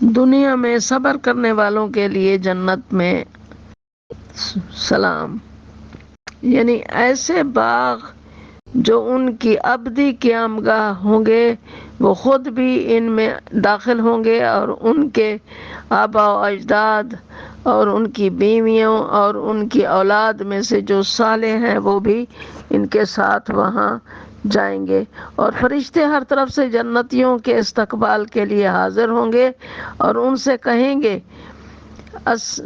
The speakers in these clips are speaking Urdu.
دنیا میں صبر کرنے والوں کے لیے جنت میں سلام، یعنی ایسے باغ جو ان کی ابدی قیامگاہ ہوں گے، وہ خود بھی ان میں داخل ہوں گے، اور ان کے آبا و اجداد اور ان کی بیویوں اور ان کی اولاد میں سے جو صالح ہیں وہ بھی ان کے ساتھ وہاں جائیں گے، اور فرشتے ہر طرف سے جنتیوں کے استقبال کے لیے حاضر ہوں گے اور ان سے کہیں گے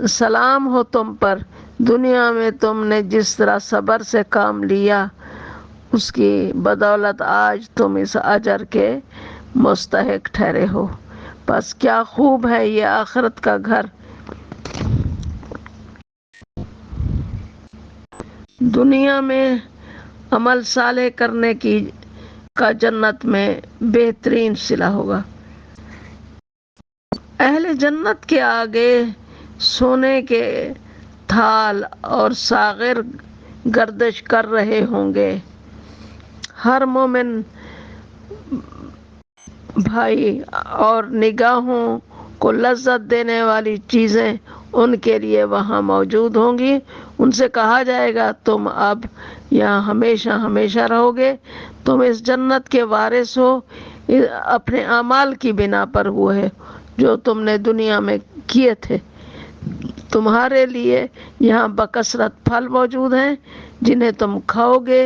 سلام ہو تم پر، دنیا میں تم نے جس طرح صبر سے کام لیا اس کی بدولت آج تم اس اجر کے مستحق ٹھہرے ہو، بس کیا خوب ہے یہ آخرت کا گھر۔ دنیا میں عمل صالح کرنے کا جنت میں بہترین صلہ ہوگا۔ اہل جنت کے آگے سونے کے تھال اور ساغر گردش کر رہے ہوں گے۔ ہر مومن بھائی اور نگاہوں کو لذت دینے والی چیزیں ان کے لیے وہاں موجود ہوں گی۔ ان سے کہا جائے گا تم اب یہاں ہمیشہ ہمیشہ رہو گے، تم اس جنت کے وارث ہو اپنے اعمال کی بنا پر ہوئے جو تم نے دنیا میں کیے تھے۔ تمہارے لیے یہاں بکثرت پھل موجود ہیں جنہیں تم کھاؤ گے